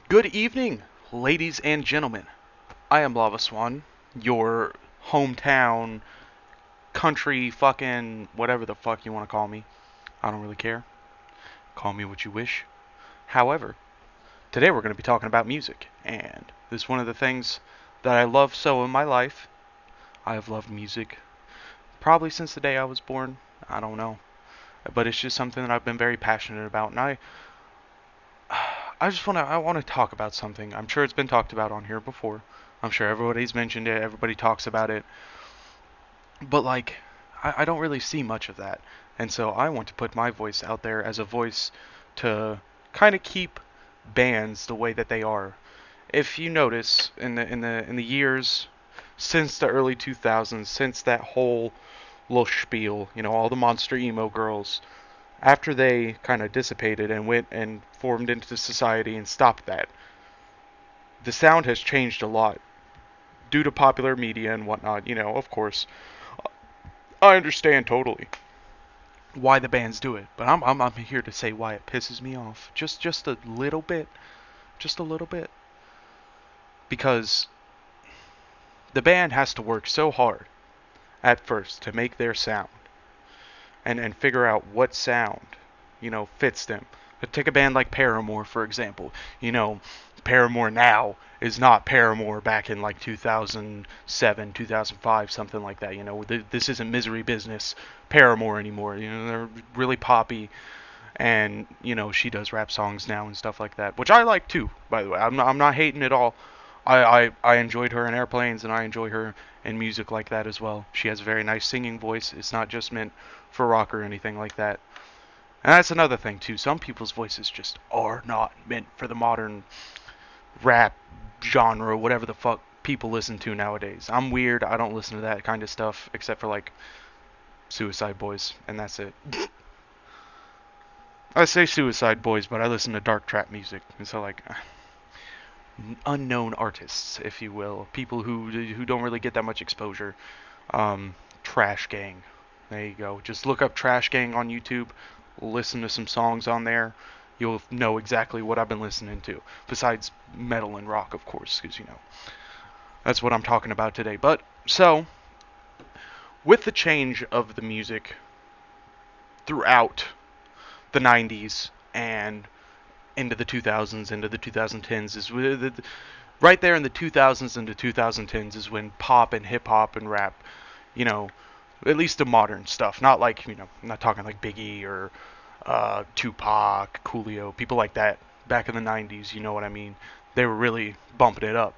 Good evening, ladies and gentlemen. I am Lava Swan, your hometown country fucking whatever the fuck you want to call me. I don't really care. Call me what you wish. However, today we're going to be talking about music, and this is one of the things that I love so in my life. I have loved music probably since the day I was born. I don't know, but it's just something that I've been very passionate about, and I want to talk about something. I'm sure it's been talked about on here before. I'm sure everybody's mentioned it. Everybody talks about it. But like, I don't really see much of that. And so I want to put my voice out there as a voice to kind of keep bands the way that they are. If you notice in the years since the early 2000s, since that whole little spiel, all the monster emo girls, after they kind of dissipated and went and formed into society and stopped that, the sound has changed a lot due to popular media and whatnot. Of course, I understand totally why the bands do it, but I'm here to say why it pisses me off. Just a little bit, just a little bit, because the band has to work so hard at first to make their sound and figure out what sound fits them. But take a band like Paramore, for example. Paramore now is not Paramore back in like 2007, 2005, something like that. This isn't Misery Business Paramore anymore. They're really poppy, and she does rap songs now and stuff like that, which I like too. By the way, I'm not hating at all. I enjoyed her in Airplanes, and I enjoy her in music like that as well. She has a very nice singing voice. It's not just meant for rock or anything like that. And that's another thing too. Some people's voices just are not meant for the modern rap genre, whatever the fuck people listen to nowadays. I'm weird. I don't listen to that kind of stuff except for like Suicide Boys, and that's it. I say Suicide Boys, but I listen to dark trap music, and so like unknown artists, if you will, people who don't really get that much exposure. Trash Gang. There you go. Just look up Trash Gang on YouTube. Listen to some songs on there. You'll know exactly what I've been listening to. Besides metal and rock, of course, because that's what I'm talking about today. But so, with the change of the music throughout the 90s and into the 2000s, into the 2010s, right there in the 2000s and the 2010s is when pop and hip hop and rap, you know, at least the modern stuff, not like, I'm not talking like Biggie or Tupac, Coolio, people like that back in the 90s, you know what I mean? They were really bumping it up.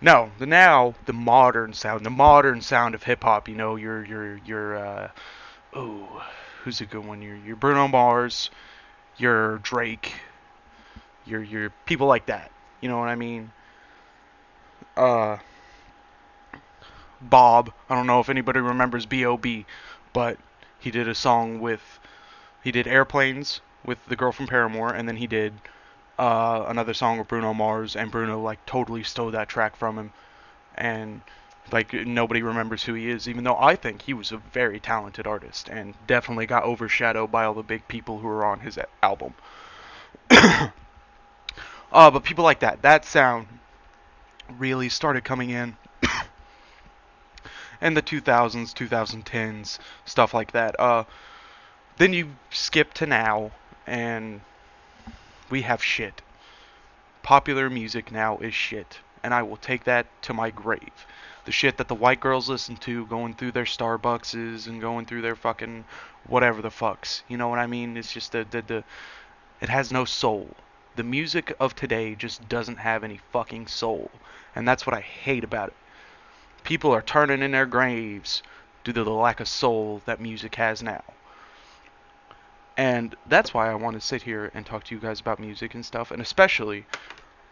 No, the modern sound of hip hop, oh, who's a good one? Your Bruno Mars, your Drake, your people like that. You know what I mean? Uh, Bob. I don't know if anybody remembers B.O.B., but he did a song he did Airplanes with the girl from Paramore, and then he did another song with Bruno Mars, and Bruno like totally stole that track from him, and like nobody remembers who he is, even though I think he was a very talented artist and definitely got overshadowed by all the big people who were on his album. But people like that sound really started coming in the 2000s, 2010s, stuff like that. Then you skip to now, and we have shit. Popular music now is shit, and I will take that to my grave. The shit that the white girls listen to, going through their Starbuckses and going through their fucking whatever the fucks. You know what I mean? It's just it has no soul. The music of today just doesn't have any fucking soul, and that's what I hate about it. People are turning in their graves due to the lack of soul that music has now. And that's why I want to sit here and talk to you guys about music and stuff, and especially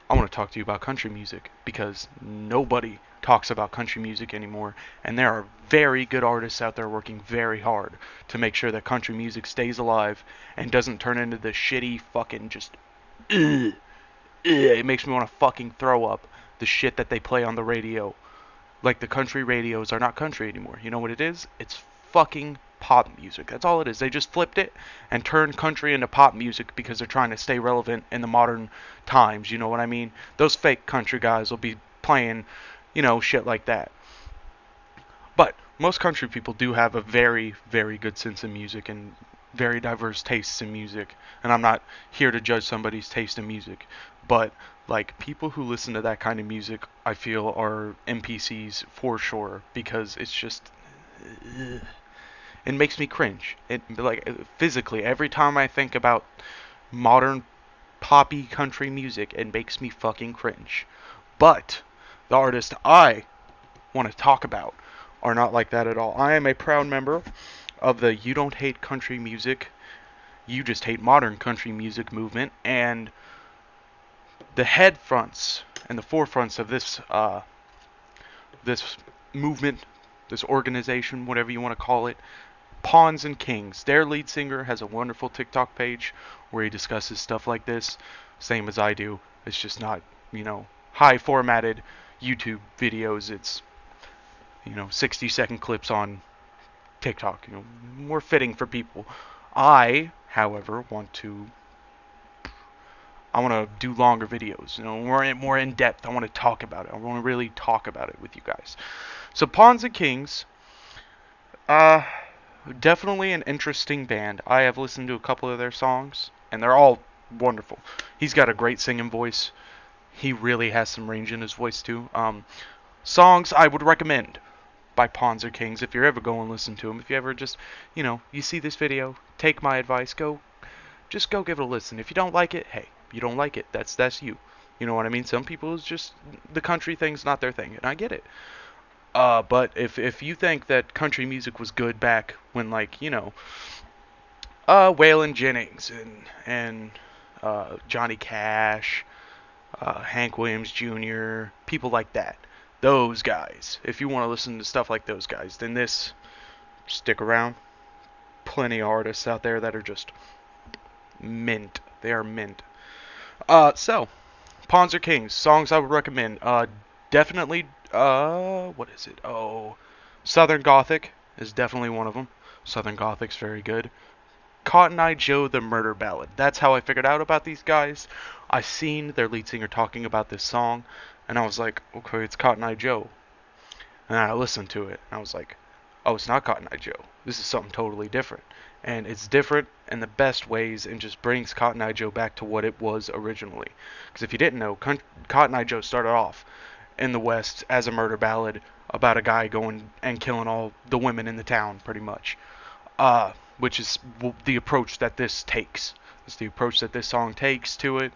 I want to talk to you about country music because nobody talks about country music anymore, and there are very good artists out there working very hard to make sure that country music stays alive and doesn't turn into the shitty fucking just ugh, it makes me want to fucking throw up the shit that they play on the radio. Like the country radios are not country anymore. You know what it is? It's fucking pop music. That's all it is. They just flipped it and turned country into pop music because they're trying to stay relevant in the modern times. You know what I mean? Those fake country guys will be playing, shit like that. But most country people do have a very, very good sense of music and very diverse tastes in music. And I'm not here to judge somebody's taste in music, but like people who listen to that kind of music, I feel are NPCs for sure because it's just it makes me cringe. It like physically every time I think about modern poppy country music, it makes me fucking cringe. But the artist I want to talk about are not like that at all. I am a proud member of the You Don't Hate Country Music, You Just Hate Modern Country Music movement, and the head fronts and the forefronts of this movement, this organization, whatever you want to call it, Pawns and Kings. Their lead singer has a wonderful TikTok page where he discusses stuff like this, same as I do. It's just not, high formatted YouTube videos. It's 60-second clips on TikTok, more fitting for people. I, however, I want to do longer videos, more in depth. I want to talk about it. I want to really talk about it with you guys. So Pawns and Kings, uh, definitely an interesting band. I have listened to a couple of their songs, and they're all wonderful. He's got a great singing voice. He really has some range in his voice too. Songs I would recommend by Pawns or Kings if you're ever going to listen to them. If you ever just, you see this video, take my advice, just go give it a listen. If you don't like it, hey, you don't like it. That's you. You know what I mean? Some people is just the country thing's not their thing, and I get it. But if you think that country music was good back when Waylon Jennings and Johnny Cash, Hank Williams Jr., people like that. Those guys. If you want to listen to stuff like those guys, then stick around. Plenty of artists out there that are just mint. They are mint. So, Pawns or Kings, songs I would recommend. Definitely, what is it? Oh, Southern Gothic is definitely one of them. Southern Gothic's very good. Cotton Eye Joe, the Murder Ballad. That's how I figured out about these guys. I seen their lead singer talking about this song, and I was like, okay, it's Cotton Eye Joe. And I listened to it, and I was like, oh, it's not Cotton Eye Joe. This is something totally different. And it's different in the best ways and just brings Cotton Eye Joe back to what it was originally. Because if you didn't know, Cotton Eye Joe started off in the West as a murder ballad about a guy going and killing all the women in the town, pretty much. Which is the approach that this takes. It's the approach that this song takes to it.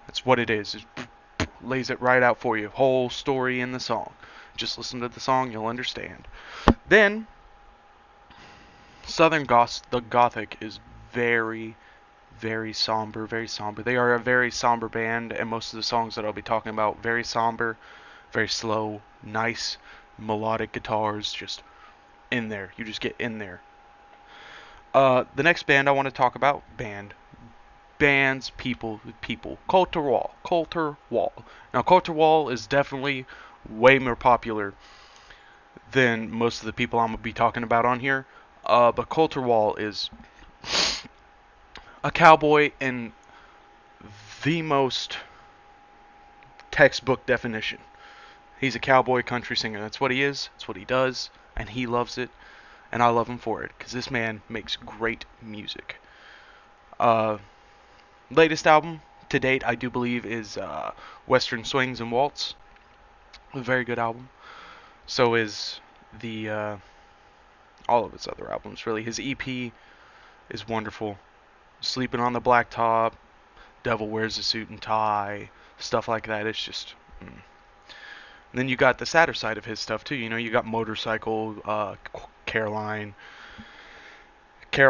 That's what it is. It lays it right out for you. Whole story in the song. Just listen to the song, you'll understand. Then, the Gothic is very, very somber, very somber. They are a very somber band, and most of the songs that I'll be talking about, very somber, very slow, nice, melodic guitars, just in there. You just get in there. The next band I want to talk about, people. Coulter Wall. Now, Coulter Wall is definitely way more popular than most of the people I'm going to be talking about on here. But Coulter Wall is a cowboy in the most textbook definition. He's a cowboy country singer. That's what he is. That's what he does. And he loves it. And I love him for it. Because this man makes great music. Latest album to date, I do believe, is Western Swings and Waltz. A very good album. So is the all of his other albums, really. His EP is wonderful. Sleeping on the Blacktop, Devil Wears a Suit and Tie, stuff like that. It's just... And then you got the sadder side of his stuff, too. You got Motorcycle, Caroline, Kate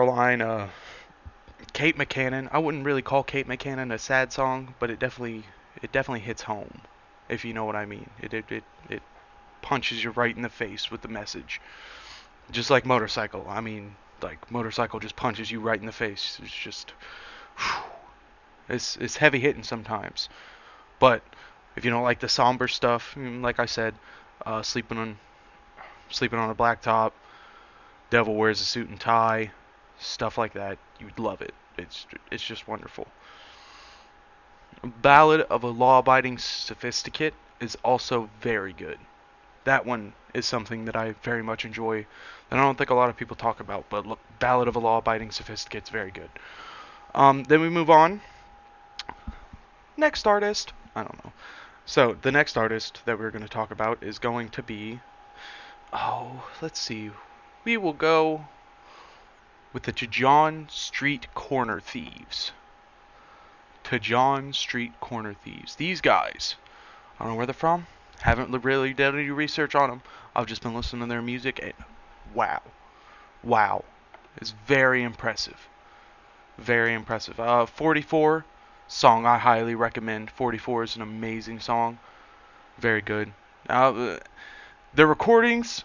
McCannon. I wouldn't really call Kate McCannon a sad song, but it definitely hits home, if you know what I mean. It punches you right in the face with the message. Just like Motorcycle. I mean, like, Motorcycle just punches you right in the face. It's just... It's heavy hitting sometimes. But if you don't like the somber stuff, like I said, sleeping on a blacktop, Devil Wears a Suit and Tie, stuff like that. You'd love it. It's just wonderful. Ballad of a Law-Abiding Sophisticate is also very good. That one is something that I very much enjoy that I don't think a lot of people talk about, but Ballad of a Law-Abiding Sophisticate is very good. Then we move on. Next artist. I don't know. So the next artist that we're going to talk about is going to be, let's see. We will go with the Tejon Street Corner Thieves. Tejon Street Corner Thieves. These guys, I don't know where they're from. Haven't really done any research on them. I've just been listening to their music and wow. Wow. It's very impressive. Very impressive. 44 song I highly recommend. 44 is an amazing song. Very good. The recordings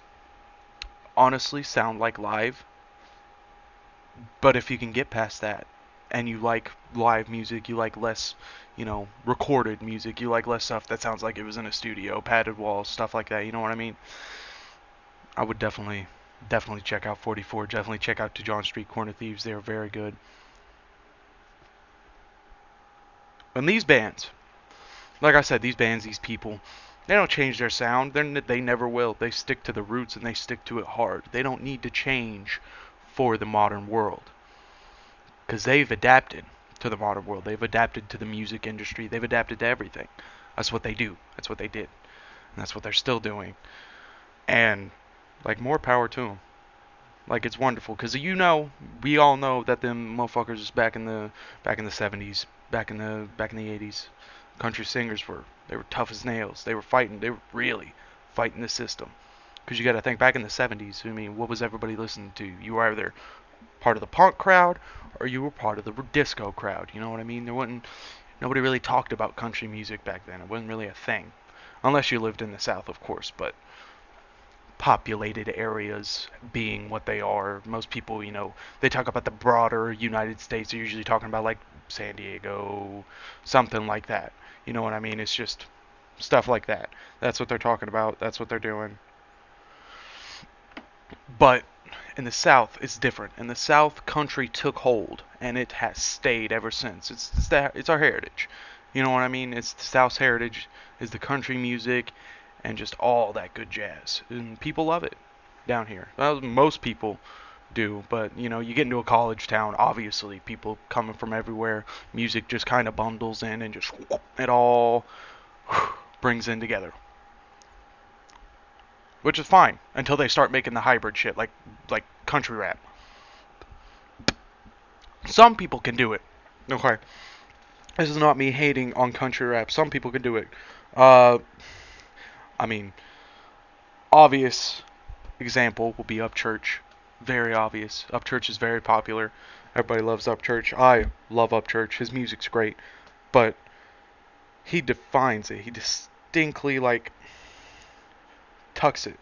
honestly sound like live, but if you can get past that and you like live music, you like less, recorded music, you like less stuff that sounds like it was in a studio, padded walls, stuff like that, you know what I mean? I would definitely check out 44. Definitely check out Tejon Street Corner Thieves. They are very good. And these bands, like I said, these people, they don't change their sound. They never will. They stick to the roots and they stick to it hard. They don't need to change for the modern world, because they've adapted to the modern world. They've adapted to the music industry. They've adapted to everything. That's what they do. That's what they did. And that's what they're still doing. And, like, more power to them. Like, it's wonderful. Because we all know that them motherfuckers back in the 70s, back in the 80s, country singers they were tough as nails. They were really fighting the system. Because you got to think, back in the 70s, I mean, what was everybody listening to? You were either part of the punk crowd or you were part of the disco crowd. You know what I mean? Nobody really talked about country music back then. It wasn't really a thing, unless you lived in the South, of course. But populated areas being what they are, most people, they talk about the broader United States. They're usually talking about like San Diego, something like that. You know what I mean? It's just stuff like that. That's what they're talking about. That's what they're doing. But in the South, it's different. In the South, country took hold, and it has stayed ever since. It's our heritage. You know what I mean? It's the South's heritage is the country music and just all that good jazz. And people love it down here. Well, most people do, but you get into a college town, obviously people coming from everywhere. Music just kind of bundles in and just it all brings in together. Which is fine until they start making the hybrid shit like country rap. Some people can do it. Okay. This is not me hating on country rap. Some people can do it. I mean, obvious example will be Upchurch. Very obvious. Upchurch is very popular. Everybody loves Upchurch. I love Upchurch. His music's great. But he defines it. He distinctly, tucks it.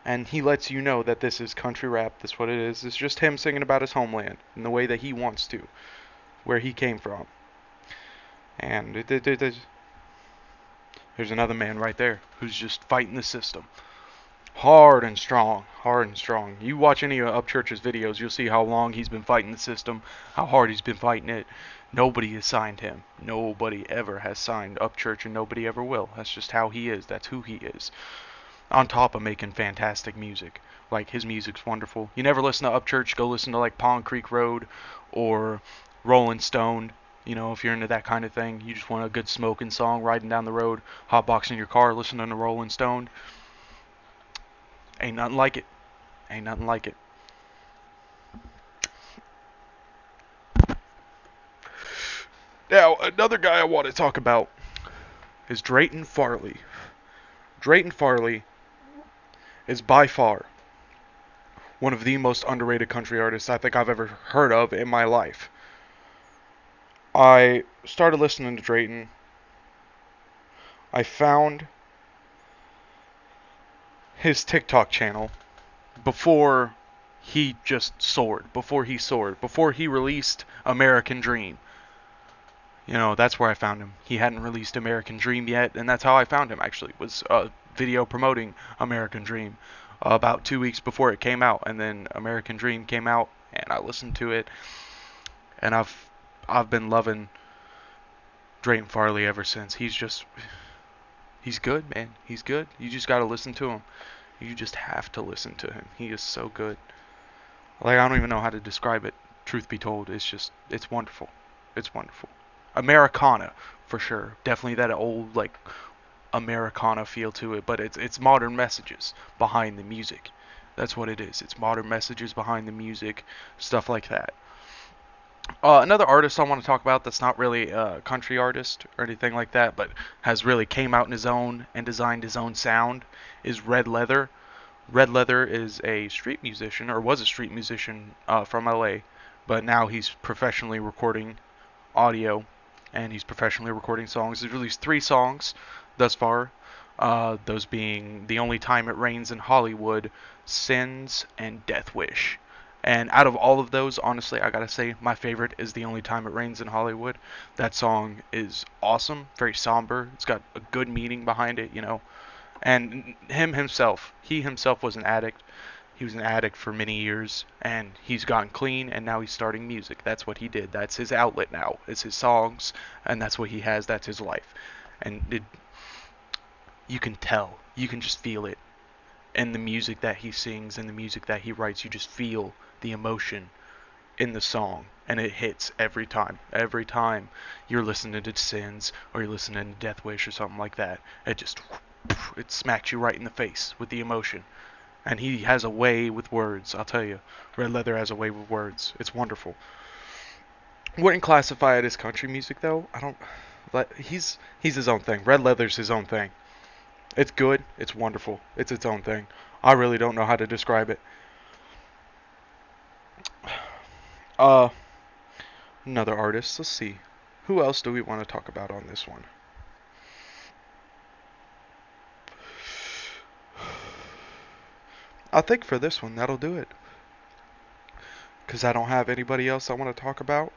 And he lets you know that this is country rap. That's what it is. It's just him singing about his homeland in the way that he wants to. Where he came from. And there's another man right there who's just fighting the system. Hard and strong. Hard and strong. You watch any of Upchurch's videos, you'll see how long he's been fighting the system. How hard he's been fighting it. Nobody has signed him. Nobody ever has signed Upchurch, and nobody ever will. That's just how he is. That's who he is. On top of making fantastic music. Like, his music's wonderful. You never listen to Upchurch, go listen to like Pond Creek Road or Rolling Stone. If you're into that kind of thing, you just want a good smoking song, riding down the road, hotboxing your car, listening to Rolling Stone. Ain't nothing like it. Ain't nothing like it. Now, another guy I want to talk about is Drayton Farley. Drayton Farley is by far one of the most underrated country artists I think I've ever heard of in my life. I started listening to Drayton. I found his TikTok channel before he just soared. Before he released American Dream. That's where I found him. He hadn't released American Dream yet, and that's how I found him, actually, was a video promoting American Dream. about 2 weeks before it came out, and then American Dream came out, and I listened to it, and I've been loving Drayton Farley ever since. He's good, man. He's good. You just gotta listen to him. You just have to listen to him. He is so good. Like, I don't even know how to describe it. Truth be told, it's wonderful. It's wonderful. Americana, for sure. Definitely that old like Americana feel to it, but it's modern messages behind the music. That's what it is. It's modern messages behind the music, stuff like that. Another artist I want to talk about that's not really a country artist or anything like that, but has really came out in his own and designed his own sound is Red Leather. Red Leather is a street musician, or was a street musician from LA, but now he's professionally recording audio and he's professionally recording songs. He's released 3 songs thus far, those being The Only Time It Rains in Hollywood, Sins, and Death Wish. And out of all of those, honestly, I gotta say, my favorite is The Only Time It Rains in Hollywood. That song is awesome, very somber. It's got a good meaning behind it, you know. And he himself was an addict. He was an addict for many years, and he's gotten clean, and now he's starting music. That's what he did. That's his outlet now. It's his songs, and that's what he has. That's his life. And you can tell. You can just feel it in the music that he sings and the music that he writes. You just feel the emotion in the song, and it hits every time. Every time you're listening to Sins or you're listening to Death Wish or something like that, it smacks you right in the face with the emotion. And he has a way with words, I'll tell you. Red Leather has a way with words. It's wonderful. Wouldn't classify it as country music though. I don't. He's his own thing. Red Leather's his own thing. It's good. It's wonderful. It's its own thing. I really don't know how to describe it. Uh, Another artist. Let's see. Who else do we want to talk about on this one? I think for this one, that'll do it. Because I don't have anybody else I want to talk about.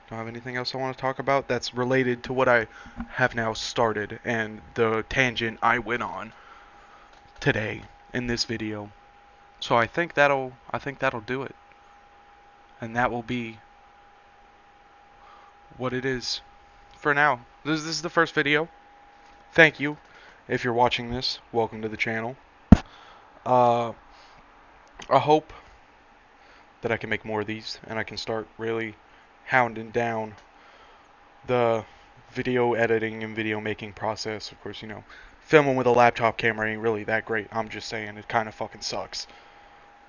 Don't have anything else I want to talk about that's related to what I have now started and the tangent I went on today in this video. So I think that'll do it. And that will be what it is for now. This is the first video. Thank you. If you're watching this, welcome to the channel. Uh, I hope that I can make more of these and I can start really hounding down the video editing and video making process. Of course, you know, filming with a laptop camera ain't really that great. I'm just saying, it kind of fucking sucks.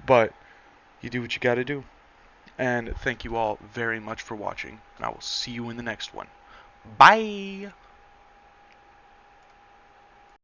But you do what you gotta do. And thank you all very much for watching. And I will see you in the next one. Bye!